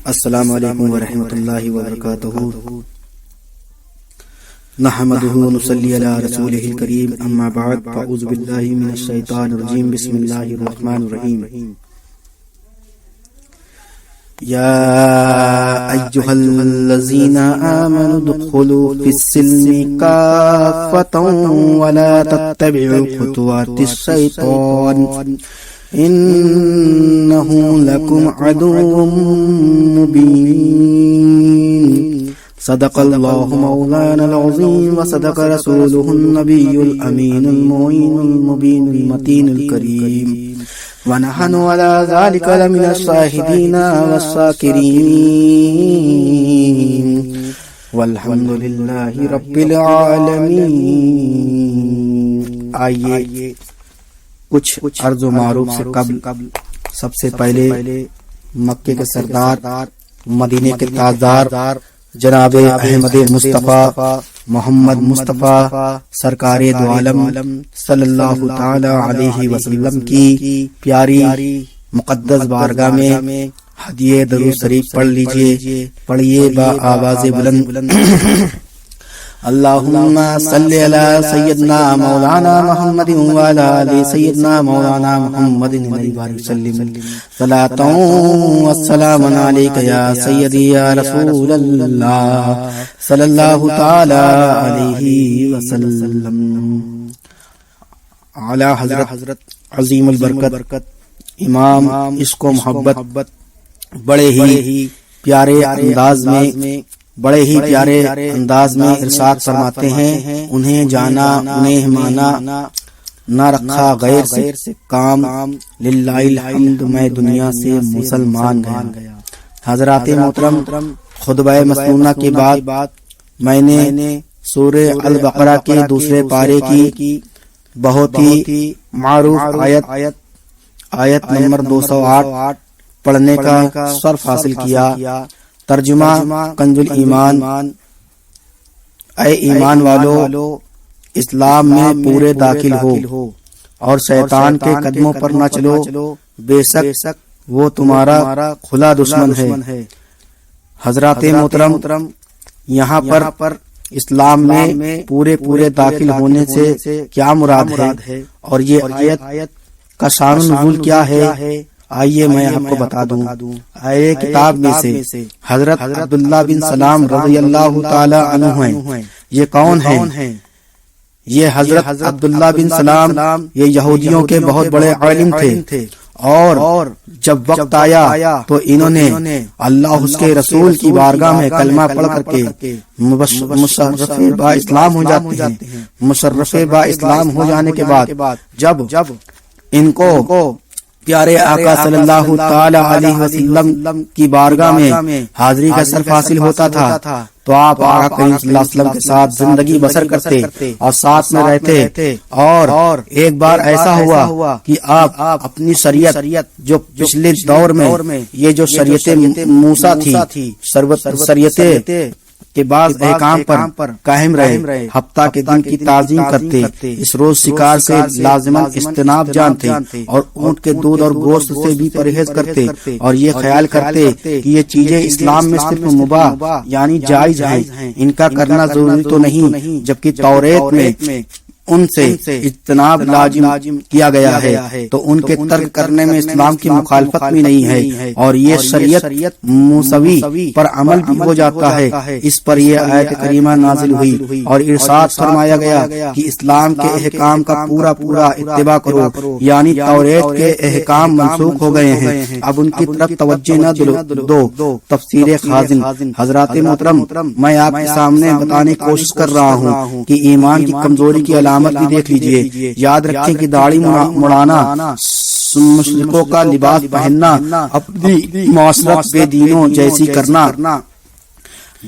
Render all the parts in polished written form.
السلام علیکم ورحمۃ اللہ وبرکاتہ. نحمده ونصلي على رسوله الكريم. اما بعد فاعوذ بالله من الشیطان الرجیم. بسم اللہ الرحمن الرحیم. یا ایها الذین آمنوا ادخلوا في السلم کافة ولا تتبعوا خطوات الشیطان انه لكم عدو مبين. صدق الله مولانا العظيم وصدق رسوله النبي الأمين المعين المبين المتين الكريم ونحن على ذلك لمن الشاهدين والشاكرين والحمد لله رب العالمين. آئیے کچھ عرض و معروف سے قبل سب سے پہلے مکے کے سردار مدینے کے تاجدار جناب احمد مصطفیٰ محمد مصطفیٰ سرکار دو عالم صلی اللہ تعالی علیہ وسلم کی پیاری مقدس بارگاہ میں ہدیہ درود شریف پڑھ لیجئے. پڑھیے با آواز بلند. اللہم صلی علی سیدنا مولانا محمد وعلی آل سیدنا مولانا محمد وسلم. صلاۃ و سلام علیک یا سیدی یا رسول اللہ صلی اللہ تعالی علیہ وسلم. اعلی حضرت عظیم البرکت امام عشق و محبت بڑے ہی پیارے انداز میں ارشاد فرماتے ہیں. انہیں جانا انہیں مانا نہ رکھا غیر سے کام، للہ الحمد میں دنیا سے مسلمان گیا. حضرات محترم، خطبہ مسنونہ کے بعد میں نے سورہ البقرہ کے دوسرے پارے کی بہت ہی معروف آیت نمبر 208 پڑھنے کا شرف حاصل کیا. ترجمہ کنز الایمان. اے ایمان والو، اسلام میں پورے داخل ہو اور شیطان کے قدموں پر نہ چلو، بے شک وہ تمہارا کھلا دشمن ہے. حضرات محترم، یہاں پر اسلام میں پورے داخل ہونے سے کیا مراد ہے اور یہ آیت کا شان نزول کیا ہے؟ آئیے میں آپ کو بتا دوں. آئے کتاب میں سے حضرت عبداللہ بن سلام رضی اللہ تعالی عنہ ہیں. یہ کون ہیں؟ یہ حضرت عبداللہ بن سلام یہ یہودیوں کے بہت بڑے عالم تھے، اور جب وقت آیا تو انہوں نے اللہ اس کے رسول کی بارگاہ میں کلمہ پڑھ کر کے مشرف با اسلام ہو جاتے ہیں. مشرف با اسلام ہو جانے کے بعد جب ان کو پیارے آقا صلی اللہ تعالی علیہ وسلم کی بارگاہ میں حاضری کا شرف حاصل ہوتا تھا تو آپ آقا کریم صلی اللہ علیہ وسلم کے ساتھ زندگی بسر کرتے اور ساتھ میں رہتے. اور ایک بار ایسا ہوا کہ آپ اپنی شریعت جو پچھلے دور میں یہ جو شریعت موسیٰ تھی، شریعت کے بعض احکام پر قائم رہے، ہفتہ کے دن کی تعظیم کرتے، اس روز شکار سے لازماً اجتناب جانتے اور اونٹ کے دودھ اور گوشت سے بھی پرہیز کرتے، اور یہ خیال کرتے کہ یہ چیزیں اسلام میں صرف مباح یعنی جائز ہیں، ان کا کرنا ضروری تو نہیں، جبکہ توریت میں ان سے اجتناب لازم کیا گیا ہے تو ان کے ترک کرنے میں اسلام کی مخالفت بھی نہیں ہے، اور یہ شریعت موسوی پر عمل بھی ہو جاتا ہے. اس پر یہ آیت کریمہ نازل ہوئی اور ارشاد فرمایا گیا کہ اسلام کے احکام کا پورا اتباع کرو، یعنی توریت کے احکام منسوخ ہو گئے ہیں، اب ان کی طرف توجہ نہ دو. تفسیر خازن. حضرات محترم، میں آپ کے سامنے بتانے کی کوشش کر رہا ہوں کہ ایمان کی کمزوری کی علامت بھی دیکھ لیجئے. یاد رکھیں کہ داڑھی مڑانا، مشرکوں کا لباس پہننا، اپنی معاشرت بے دینوں جیسی کرنا،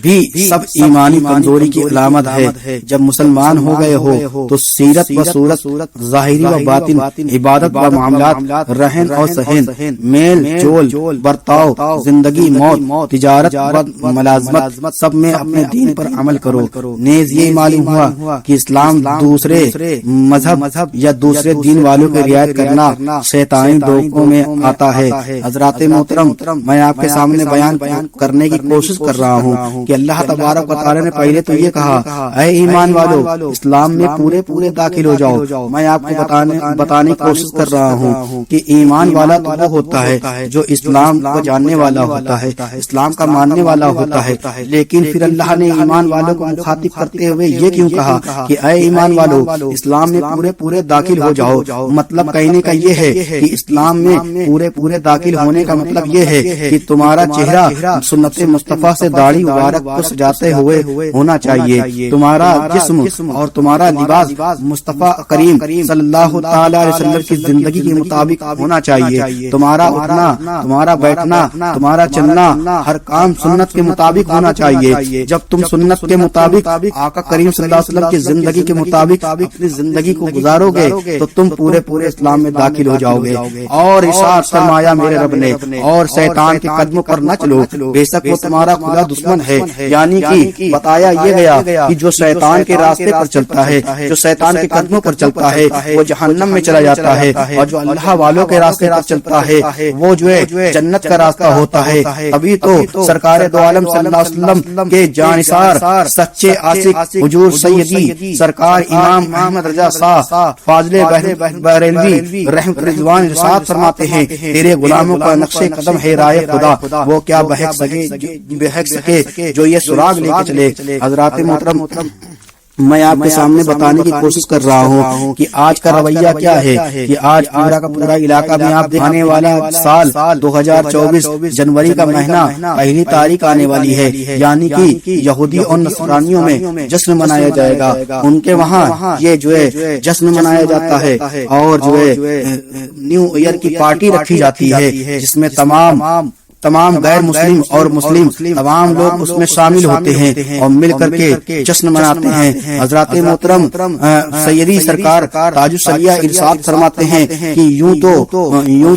بھی سب ایمانی کمزوری کی علامت ہے۔ جب مسلمان ہو گئے ہو تو سیرت و صورت، ظاہری و باطن، عبادت و معاملات، رہن اور سہن، میل جول، برتاؤ، زندگی موت، تجارت و ملازمت، سب میں اپنے دین پر عمل کرو۔ نیز یہ معلوم ہوا کہ اسلام دوسرے مذہب یا دوسرے دین والوں کی رعایت کرنا شیطانی دھوکوں میں آتا ہے۔ حضرات محترم، میں آپ کے سامنے بیان کرنے کی کوشش کر رہا ہوں کہ اللہ تبارک و تعالی نے پہلے تو یہ کہا، اے ایمان والو اسلام میں پورے داخل ہو جاؤ۔ میں آپ کو بتانے کی کوشش کر رہا ہوں کہ ایمان والا تو وہ ہوتا ہے جو اسلام کو جاننے والا ہوتا ہے، اسلام کا ماننے والا ہوتا ہے، لیکن پھر اللہ نے ایمان والوں کو مخاطب کرتے ہوئے یہ کیوں کہا کہ اے ایمان والو اسلام میں پورے داخل ہو جاؤ؟ مطلب کہنے کا یہ ہے کہ اسلام میں پورے داخل ہونے کا مطلب یہ ہے کہ تمہارا چہرہ سنت مصطفیٰ سے داڑھی مبارک کو سجاتے ہوئے ہونا چاہیے، تمہارا جسم اور تمہارا لباس مصطفیٰ کریم صلی اللہ تعالی علیہ وسلم کی زندگی کے مطابق ہونا چاہیے، تمہارا اٹھنا، تمہارا بیٹھنا، تمہارا چلنا، ہر کام سنت کے مطابق ہونا چاہیے۔ جب تم سنت کے مطابق آقا کریم صلی اللہ علیہ وسلم کی زندگی کے مطابق اپنی زندگی کو گزارو گے تو تم پورے اسلام میں داخل ہو جاؤ گے۔ اور ارشاد فرمایا میرے رب نے، اور شیطان کے قدموں پر نہ چلو، بے شک وہ تمہارا خدا دشمن ہے۔ یعنی کہ بتایا یہ گیا کہ جو شیطان کے راستے پر چلتا ہے، جو شیطان کے قدموں پر چلتا ہے وہ جہنم میں چلا جاتا ہے، اور جو اللہ والوں کے راستے پر چلتا ہے وہ جو ہے جنت کا راستہ ہوتا ہے۔ ابھی تو سرکار دو عالم صلی اللہ علیہ وسلم کے جانثار سچے عاشق حضور سیدی سرکار امام احمد رضا شاہ فاضل بریلوی رحمت رضوان ارشاد فرماتے ہیں، تیرے غلاموں کا نقش قدم ہے رائے خدا، وہ کیا بہک سکے جو یہ سراغ لے کے چلے۔ حضرات محترم، میں آپ کے سامنے بتانے کی کوشش کر رہا ہوں کہ آج کا رویہ کیا ہے کہ آج پورا کا پورا علاقہ میں آپ آنے والا سال 2024 جنوری کا مہینہ پہلی تاریخ آنے والی ہے، یعنی کہ یہودی اور نصرانیوں میں جشن منایا جائے گا۔ ان کے وہاں یہ جو ہے جشن منایا جاتا ہے اور جو ہے نیو ایئر کی پارٹی رکھی جاتی ہے، جس میں تمام غیر مسلم اور مسلم تمام لوگ اس میں شامل ہوتے ہیں اور مل کر کے جشن مناتے ہیں۔ حضرات محترم، سیدی سرکار تاج الشریعہ ارشاد فرماتے ہیں کہ یوں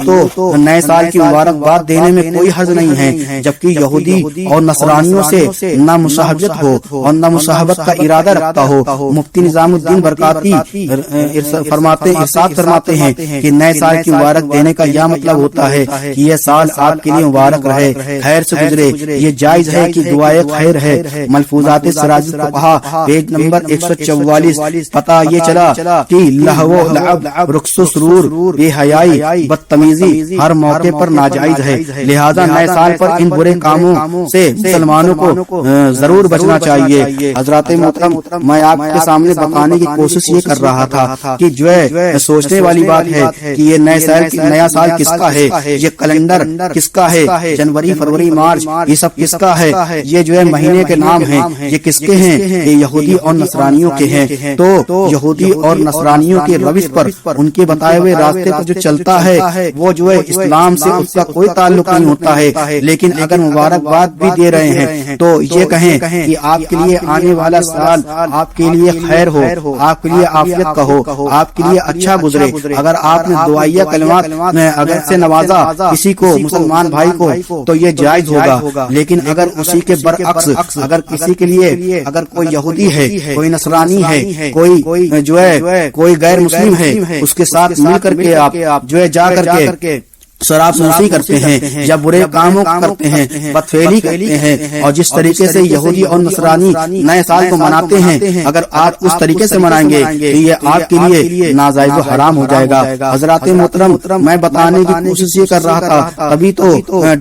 تو نئے سال کی مبارکباد دینے میں کوئی حرج نہیں ہے، جبکہ یہودی اور نصرانیوں سے نہ مصاحبت ہو اور نہ مصاحبت کا ارادہ رکھتا ہو۔ مفتی نظام الدین برکاتی ارشاد فرماتے ہیں کہ نئے سال کی مبارک دینے کا یہ مطلب ہوتا ہے کہ یہ سال آپ کے لیے مبارک رہے، خیر سے گزرے۔ یہ جائز ہے کہ دعائے خیر ہے۔ ملفوظات سراج الفقہا پیج نمبر 144۔ پتہ یہ چلا کہ لہو و لعب، رقص و سرور، بے حیائی، بدتمیزی ہر موقع پر ناجائز ہے، لہذا نئے سال پر ان برے کاموں سے مسلمانوں کو ضرور بچنا چاہیے۔ حضرات محترم، میں آپ کے سامنے بتانے کی کوشش یہ کر رہا تھا کہ جو ہے سوچنے والی بات ہے کہ یہ نیا سال کس کا ہے، یہ کیلنڈر کس کا ہے، جنوری فروری مارچ یہ سب کس کا ہے، یہ جو ہے مہینے کے نام ہیں، یہ کس کے ہیں؟ یہ یہودی اور نصرانیوں کے ہیں۔ تو یہودی اور نصرانیوں کے روش پر، ان کے بتائے ہوئے راستے پر جو چلتا ہے وہ جو ہے اسلام سے اس کا کوئی تعلق نہیں ہوتا ہے، لیکن اگر مبارکباد بھی دے رہے ہیں تو یہ کہیں کہ آپ کے لیے آنے والا سال آپ کے لیے خیر ہو، آپ کے لیے عافیت کا ہو، آپ کے لیے اچھا گزرے۔ اگر آپ نے دعائیہ کلمات اگر سے نوازا کسی کو، مسلمان بھائی کو، تو یہ جائز ہوگا، لیکن اگر اسی کے برعکس اگر کسی کے لیے اگر کوئی یہودی ہے، کوئی نصرانی ہے، کوئی جو ہے کوئی غیر مسلم ہے، اس کے ساتھ مل کر کے آپ جو ہے جا کر کے شراب نوشی کرتے ہیں یا برے کاموں کرتے ہیں، بدفعلی کرتے ہیں، اور جس طریقے سے یہودی اور نصرانی نئے سال کو مناتے ہیں، اگر آپ اس طریقے سے منائیں گے تو یہ آپ کے لیے ناجائز و حرام ہو جائے گا۔ حضرات محترم، میں بتانے کی کوشش یہ کر رہا تھا، ابھی تو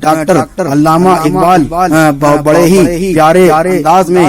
ڈاکٹر علامہ اقبال بڑے ہی پیارے انداز میں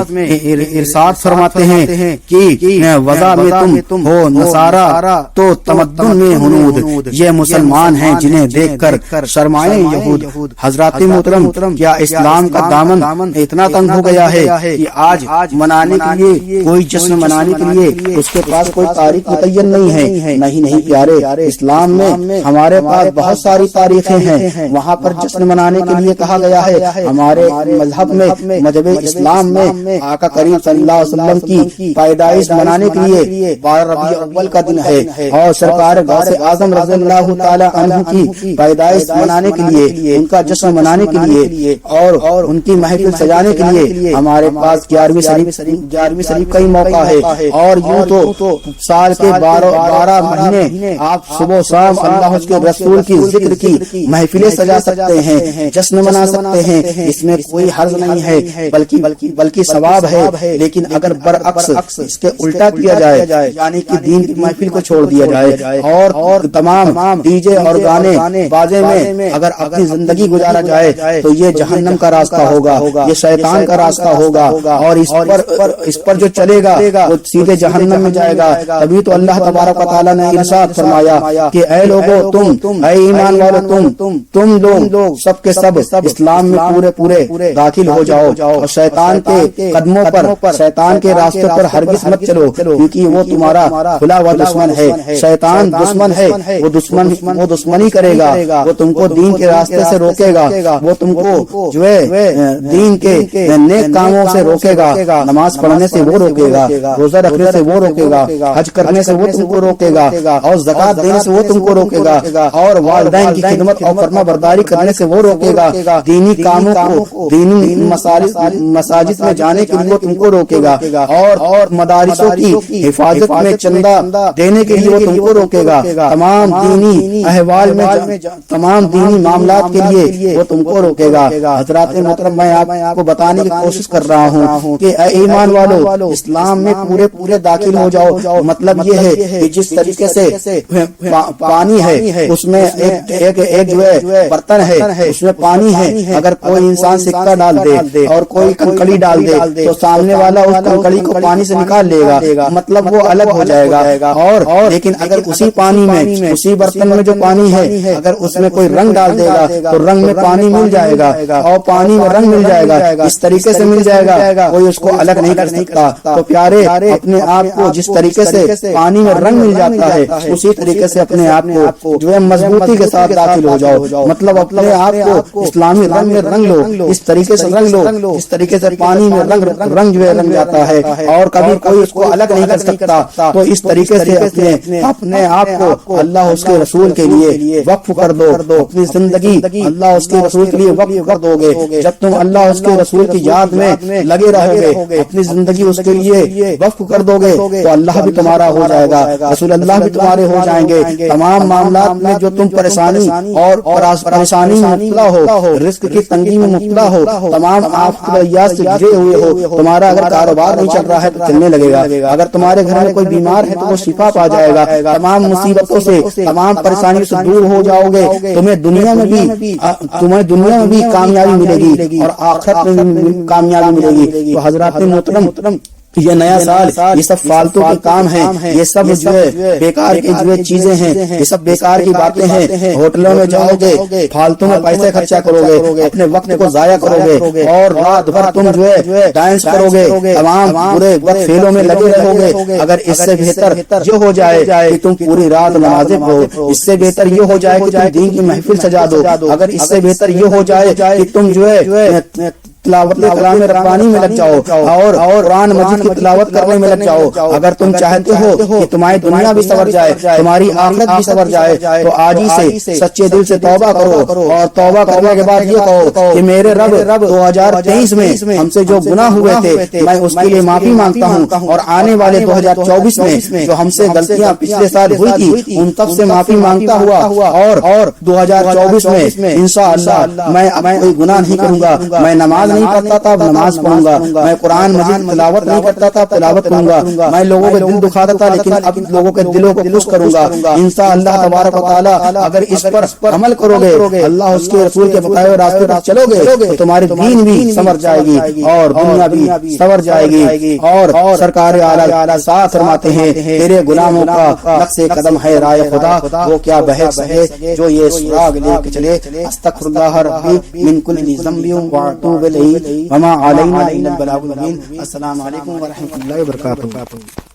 ارشاد فرماتے ہیں کہ وضع میں تم ہو نصارا تو تمدن میں ہنود، یہ مسلمان ہیں جنہیں دیکھ کر شرمائے یہود۔ حضرات محترم، کیا اسلام کا دامن اتنا تنگ ہو گیا ہے کہ آج منانے کے لیے کوئی جشن منانے کے لیے اس کے پاس کوئی تاریخ متعین نہیں ہے؟ نہیں پیارے، اسلام میں ہمارے پاس بہت ساری تاریخیں ہیں، وہاں پر جشن منانے کے لیے کہا گیا ہے۔ ہمارے مذہب میں، مذہب اسلام میں آقا کریم صلی اللہ علیہ وسلم کی پیدائش منانے کے لیے 12 ربیع الاول کا دن ہے، اور سرکار غوث اعظم رضی اللہ تعالی عنہ کی پیدائش منانے کے لیے، ان کا جشن منانے کے لیے اور ان کی محفل سجانے کے لیے ہمارے پاس 11ویں شریف کا ہی موقع ہے۔ اور یوں تو سال کے 12 مہینے آپ صبح و شام اللہ اس کے رسول کی ذکر کی محفلیں سجا سکتے ہیں، جشن منا سکتے ہیں، اس میں کوئی حرج نہیں ہے، بلکہ ثواب ہے۔ لیکن اگر برعکس اس کے الٹا کیا جائے، یعنی کہ دین کی محفل کو چھوڑ دیا جائے اور تمام ڈی جے اور گانے بازے میں اگر اپنی زندگی گزارا جائے تو یہ جہنم کا راستہ ہوگا، یہ شیطان کا راستہ ہوگا، اور اس پر جو چلے گا وہ سیدھے جہنم میں جائے گا۔ تبھی تو اللہ تبارک و تعالیٰ نے ارشاد فرمایا کہ اے لوگو، تم اے ایمان والو، تم لوگ سب کے سب اسلام میں پورے داخل ہو جاؤ، اور شیطان کے قدموں پر، شیطان کے راستے پر ہرگز مت چلو، کیونکہ وہ تمہارا کھلا ہوا دشمن ہے۔ شیطان دشمن ہے، وہ دشمنی کرے گا، وہ تم کو دین کے راستے سے روکے گا، وہ تم کو جو ہے دین کے نیک کاموں سے روکے گا، نماز پڑھنے سے وہ روکے گا، روزہ رکھنے سے وہ روکے گا، حج کرنے سے وہ تم کو روکے گا، اور زکات دینے سے وہ تم کو روکے گا، اور والدین کی خدمت اور فرما برداری کرنے سے وہ روکے گا، دینی کاموں کو، دینی مساجد میں جانے کے لیے وہ تم کو روکے گا، اور مدارسوں کی حفاظت میں چندہ دینے کے لیے وہ تم کو روکے گا، تمام دینی احوال میں، تمام دینی معاملات کے لیے وہ تم کو روکے گا۔ حضرات محترم، میں آپ کو بتانے کی کوشش کر رہا ہوں کہ اے ایمان والو، اسلام میں پورے داخل ہو جاؤ۔ مطلب یہ ہے کہ جس طریقے سے پانی ہے، اس میں ایک جو ہے برتن ہے، اس میں پانی ہے، اگر کوئی انسان سکہ ڈال دے اور کوئی کنکڑی ڈال دے تو سامنے والا اس کنکڑی کو پانی سے نکال لے گا، مطلب وہ الگ ہو جائے گا۔ اور لیکن اگر اسی پانی میں، اسی برتن میں جو پانی ہے، اگر اس میں کوئی رنگ ڈال دے گا تو رنگ میں پانی مل جائے گا، اور پانی میں رنگ مل جائے گا، اس طریقے سے مل جائے گا، کوئی اس کو الگ نہیں کر سکتا۔ تو پیارے، اپنے آپ کو جس طریقے سے پانی میں رنگ مل جاتا ہے، اسی طریقے سے اپنے آپ کو جو ہے مضبوطی کے ساتھ داخل ہو جاؤ، مطلب اپنے آپ کو اسلامی رنگ میں رنگ لو، اس طریقے سے رنگ لو، اس طریقے سے پانی میں رنگ جو ہے رنگ جاتا ہے، اور کبھی کوئی اس کو الگ نہیں کر سکتا۔ تو اس طریقے سے اپنے آپ کو اللہ اس کے رسول کے لیے وقف کر دو، اپنی زندگی اللہ اس کے رسول کے لیے وقف کر دو گے۔ جب تم اللہ اس کے رسول کی یاد میں لگے رہو گے، اپنی زندگی اس کے لیے وقف کر دو گے، تو اللہ بھی تمہارا ہو جائے گا، رسول اللہ بھی تمہارے ہو جائیں گے۔ تمام معاملات میں جو تم پریشانی میں مبتلا ہو، رزق کی تنگی میں مبتلا ہو، تمام آفات سے گھرے ہوئے ہو، تمہارا اگر کاروبار نہیں چل رہا ہے تو چلنے لگے گا، اگر تمہارے گھر میں کوئی بیمار ہے تو وہ شفا پا جائے گا، تمام مصیبتوں سے، تمام پریشانی سے دور ہو جاؤ گے، تمہیں دنیا میں بھی کامیابی ملے گی اور آخرت میں بھی کامیابی ملے گی۔ تو حضرات محترم، یہ نیا سال، یہ سب فالتو کے کام ہیں، یہ سب جو ہے بیکار کی جو چیزیں ہیں، یہ سب بیکار کی باتیں ہیں۔ ہوٹلوں میں جاؤ گے، فالتو میں پیسے خرچہ کرو گے، اپنے وقت کو ضائع کرو گے، اور رات بھر تم جو ہے ڈانس کرو گے، تمام پورے وقت کھیلوں میں لگے رہو گے۔ اگر اس سے بہتر یہ ہو جائے کہ تم پوری رات نمازیں پڑھو، اس سے بہتر یہ ہو جائے کہ تم دین کی محفل سجا دو، اگر اس سے بہتر یہ ہو جائے کہ تم جو ہے تلاوت کلام ربانی میں لگ جاؤ اور قرآن مجید کی تلاوت کرنے میں لگ جاؤ۔ اگر تم چاہتے ہو کہ تمہاری دنیا بھی سنور جائے، تمہاری آخرت بھی سنور جائے، تو آج ہی سے سچے دل سے توبہ کرو، اور توبہ کرنے کے بعد یہ کہو کہ میرے رب 2023 میں ہم سے جو گناہ ہوئے تھے میں اس کے لیے معافی مانگتا ہوں، اور آنے والے 2024 میں جو ہم سے غلطیاں پچھلے سال ہوئی تھی ان سب سے معافی مانگتا ہوا، اور 2024 میں انشاءاللہ میں کوئی گناہ نہیں کروں گا، میں نماز نہیں پڑھتا تھا اب نماز پڑھوں گا، میں قرآن مجید تلاوت نہیں کرتا تھا اب تلاوت کروں گا، میں لوگوں کے دل دکھاتا تھا لیکن اب لوگوں کے دلوں کو خوش کروں گا انشاءاللہ تبارک و تعالی۔ اگر اس پر عمل کرو گے، اللہ اس کے رسول کے بتائے ہوئے راستے پر چلو گے تو تمہاری دین بھی سنور جائے گی اور دنیا بھی سنور جائے گی۔ اور سرکار اعلیٰ ساتھ فرماتے ہیں تیرے غلاموں کا نقش قدم ہے رائے خدا، وہ کیا بہک سکے جو یہ سراغ لے کے چلے۔ استغفر اللہ ربی من کل ذنب واتوب الیہ وما علینا الا البلاغ المبین۔ السلام علیکم ورحمۃ اللہ وبرکاتہ۔